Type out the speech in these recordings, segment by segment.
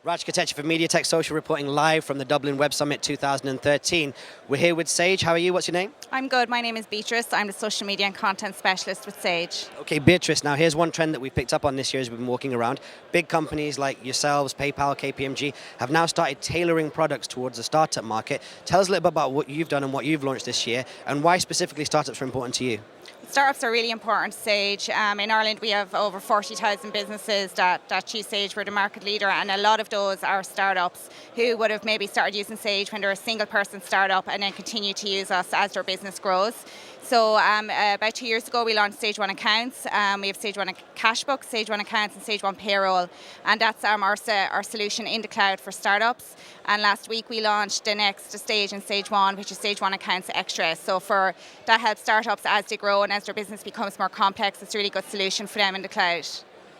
Raj Katecha for MediaTek Social reporting live from the Dublin WebSummit 2013. We're here with Sage. How are you? What's your name? I'm good. My name is Beatrice. I'm the social media and content specialist with Sage. Okay, Beatrice, now here's one trend that we've picked up on this year as we've been walking around. Big companies like yourselves, PayPal, KPMG, have now started tailoring products towards the startup market. Tell us a little bit about what you've done and what you've launched this year, and why specifically startups are important to you. Startups are really important to Sage. In Ireland, we have over 40,000 businesses that choose Sage. We're the market leader, and a lot of those are startups who would have maybe started using Sage when they're a single-person startup and then continue to use us as their business grows. So about 2 years ago, we launched Sage One Accounts. We have Sage One Cashbook, Sage One Accounts, and Sage One Payroll. And that's our solution in the cloud for startups. And last week, we launched the next stage in Sage One, which is Sage One Accounts Extra. So that helps startups as they grow and as their business becomes more complex. It's a really good solution for them in the cloud.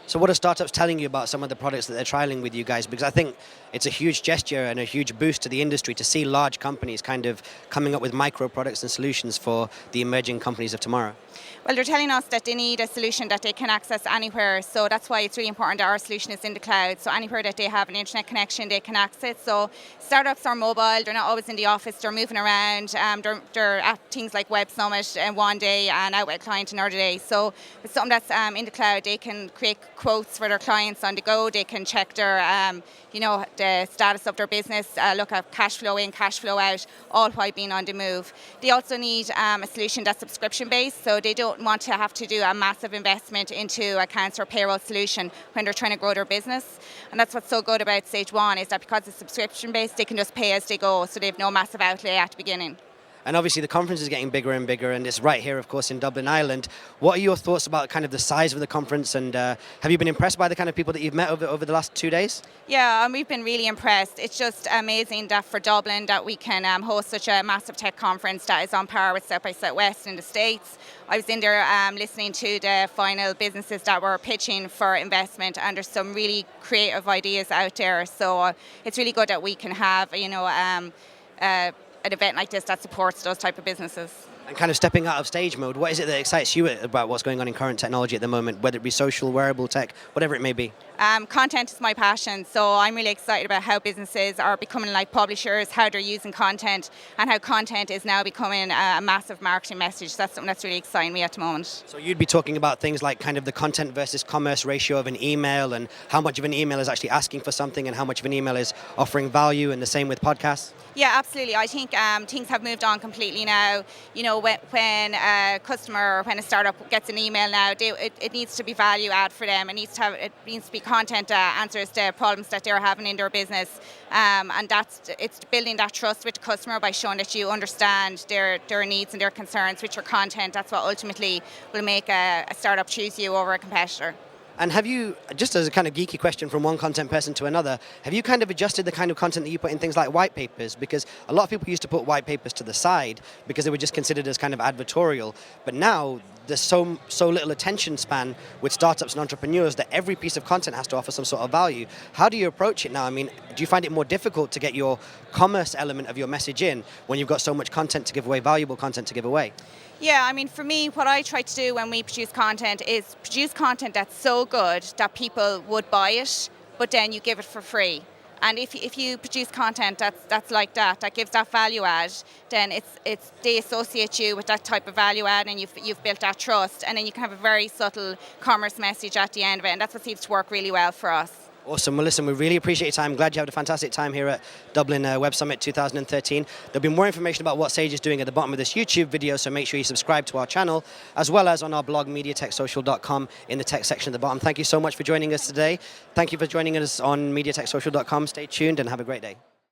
So what are startups telling you about some of the products that they're trialing with you guys? Because I think it's a huge gesture and a huge boost to the industry to see large companies kind of coming up with micro products and solutions for the emerging companies of tomorrow. Well, they're telling us that they need a solution that they can access anywhere. So that's why it's really important that our solution is in the cloud. So anywhere that they have an internet connection, they can access. So startups are mobile. They're not always in the office. They're moving around. They're at things like WebSummit one day and out with a client another day. So with something that's in the cloud, they can create quotes for their clients on the go. They can check their, the status of their business, look at cash flow in, cash flow out, all while being on the move. They also need a solution that's subscription-based, so they don't want to have to do a massive investment into accounts or payroll solution when they're trying to grow their business. And that's what's so good about Sage One, is that because it's subscription-based, they can just pay as they go, so they have no massive outlay at the beginning. And obviously the conference is getting bigger and bigger, and it's right here, of course, in Dublin, Ireland. What are your thoughts about kind of the size of the conference, and have you been impressed by the kind of people that you've met over the last 2 days? Yeah, and we've been really impressed. It's just amazing that for Dublin that we can host such a massive tech conference that is on par with South by Southwest in the States. I was in there listening to the final businesses that were pitching for investment, and there's some really creative ideas out there. So it's really good that we can have, an event like this that supports those type of businesses. And kind of stepping out of stage mode, what is it that excites you about what's going on in current technology at the moment, whether it be social, wearable tech, whatever it may be? Content is my passion, so I'm really excited about how businesses are becoming like publishers, how they're using content, and how content is now becoming a massive marketing message. That's something that's really exciting me at the moment. So you'd be talking about things like kind of the content versus commerce ratio of an email, and how much of an email is actually asking for something and how much of an email is offering value, and the same with podcasts? Yeah, absolutely. I think things have moved on completely now. When a customer or when a startup gets an email now, it needs to be value add for them. It needs to be content that answers the problems that they're having in their business, and it's building that trust with the customer by showing that you understand their needs and their concerns with your content. That's what ultimately will make a startup choose you over a competitor. And have you, just as a kind of geeky question from one content person to another, have you kind of adjusted the kind of content that you put in things like white papers? Because a lot of people used to put white papers to the side because they were just considered as kind of advertorial. But now there's so little attention span with startups and entrepreneurs that every piece of content has to offer some sort of value. How do you approach it now? I mean, do you find it more difficult to get your commerce element of your message in when you've got so much content to give away, valuable content to give away? Yeah, I mean, for me, what I try to do when we produce content is produce content that's so good that people would buy it, but then you give it for free. And if you produce content that's like that gives that value add, then they associate you with that type of value add, and you've built that trust, and then you can have a very subtle commerce message at the end of it, and that's what seems to work really well for us. Awesome. Well, listen, we really appreciate your time. Glad you had a fantastic time here at Dublin Web Summit 2013. There'll be more information about what Sage is doing at the bottom of this YouTube video, so make sure you subscribe to our channel, as well as on our blog, MediaTekSocial.com, in the tech section at the bottom. Thank you so much for joining us today. Thank you for joining us on MediaTekSocial.com. Stay tuned and have a great day.